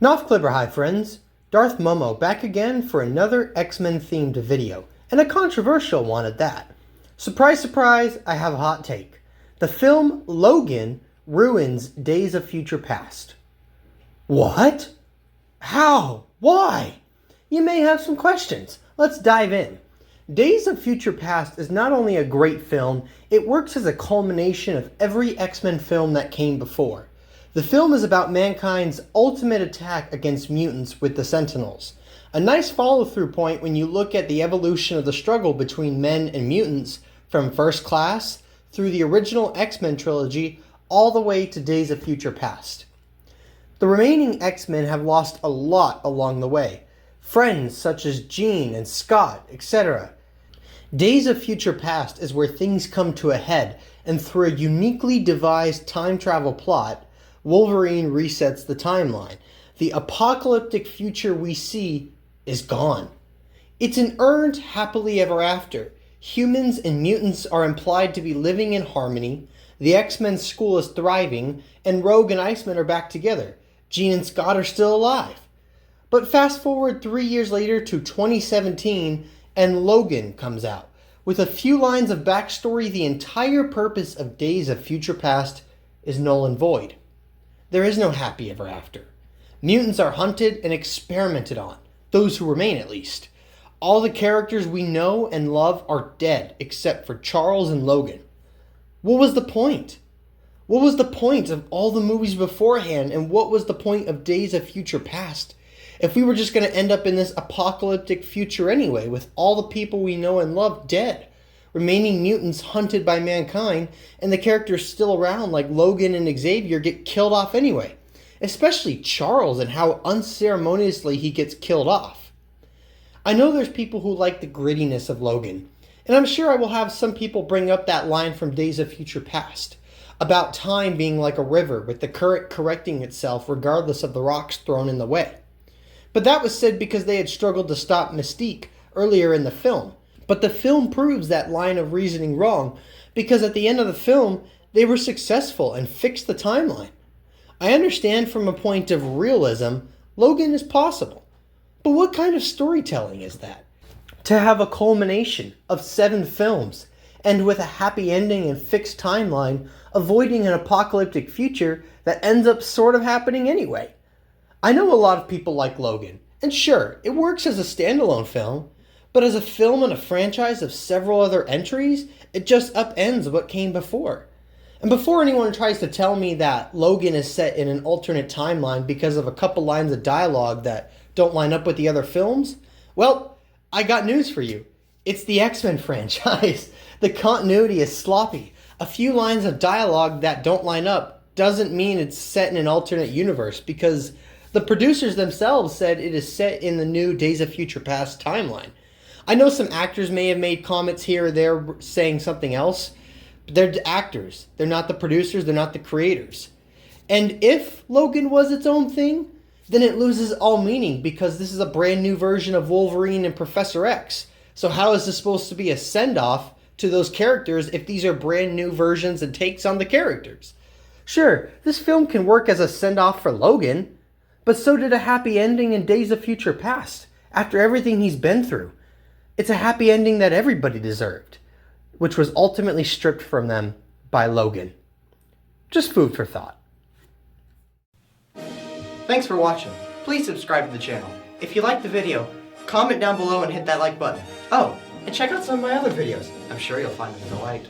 Hi friends, Darth Momo back again for another X-Men themed video, and a controversial one at that. Surprise, surprise, I have a hot take. The film Logan ruins Days of Future Past. What? How? Why? You may have some questions. Let's dive in. Days of Future Past is not only a great film, it works as a culmination of every X-Men film that came before. The film is about mankind's ultimate attack against mutants with the Sentinels. A nice follow-through point when you look at the evolution of the struggle between men and mutants from First Class through the original X-Men trilogy all the way to Days of Future Past. The remaining X-Men have lost a lot along the way. Friends such as Jean and Scott, etc. Days of Future Past is where things come to a head, and through a uniquely devised time travel plot, Wolverine resets the timeline. The apocalyptic future we see is gone. It's an earned happily ever after. Humans and mutants are implied to be living in harmony, the X-Men school is thriving, and Rogue and Iceman are back together. Jean and Scott are still alive. But fast forward 3 years later to 2017, and Logan comes out. With a few lines of backstory, the entire purpose of Days of Future Past is null and void. There is no happy ever after. Mutants are hunted and experimented on, those who remain at least. All the characters we know and love are dead except for Charles and Logan. What was the point? What was the point of all the movies beforehand, and what was the point of Days of Future Past if we were just going to end up in this apocalyptic future anyway, with all the people we know and love dead? Remaining mutants hunted by mankind, and the characters still around like Logan and Xavier get killed off anyway. Especially Charles and how unceremoniously he gets killed off. I know there's people who like the grittiness of Logan, and I'm sure I will have some people bring up that line from Days of Future Past, about time being like a river with the current correcting itself regardless of the rocks thrown in the way. But that was said because they had struggled to stop Mystique earlier in the film. But the film proves that line of reasoning wrong, because at the end of the film, they were successful and fixed the timeline. I understand from a point of realism, Logan is possible. But what kind of storytelling is that? To have a culmination of 7 films, and with a happy ending and fixed timeline, avoiding an apocalyptic future that ends up sort of happening anyway. I know a lot of people like Logan, and sure, it works as a standalone film, but as a film in a franchise of several other entries, it just upends what came before. And before anyone tries to tell me that Logan is set in an alternate timeline because of a couple lines of dialogue that don't line up with the other films, well, I got news for you. It's the X-Men franchise. The continuity is sloppy. A few lines of dialogue that don't line up doesn't mean it's set in an alternate universe, because the producers themselves said it is set in the new Days of Future Past timeline. I know some actors may have made comments here or there saying something else, but they're actors. They're not the producers. They're not the creators. And if Logan was its own thing, then it loses all meaning, because this is a brand new version of Wolverine and Professor X. So how is this supposed to be a send-off to those characters if these are brand new versions and takes on the characters? Sure, this film can work as a send-off for Logan, but so did a happy ending in Days of Future Past, after everything he's been through. It's a happy ending that everybody deserved, which was ultimately stripped from them by Logan. Just food for thought. Thanks for watching. Please subscribe to the channel. If you liked the video, comment down below and hit that like button. Oh, and check out some of my other videos. I'm sure you'll find them delight.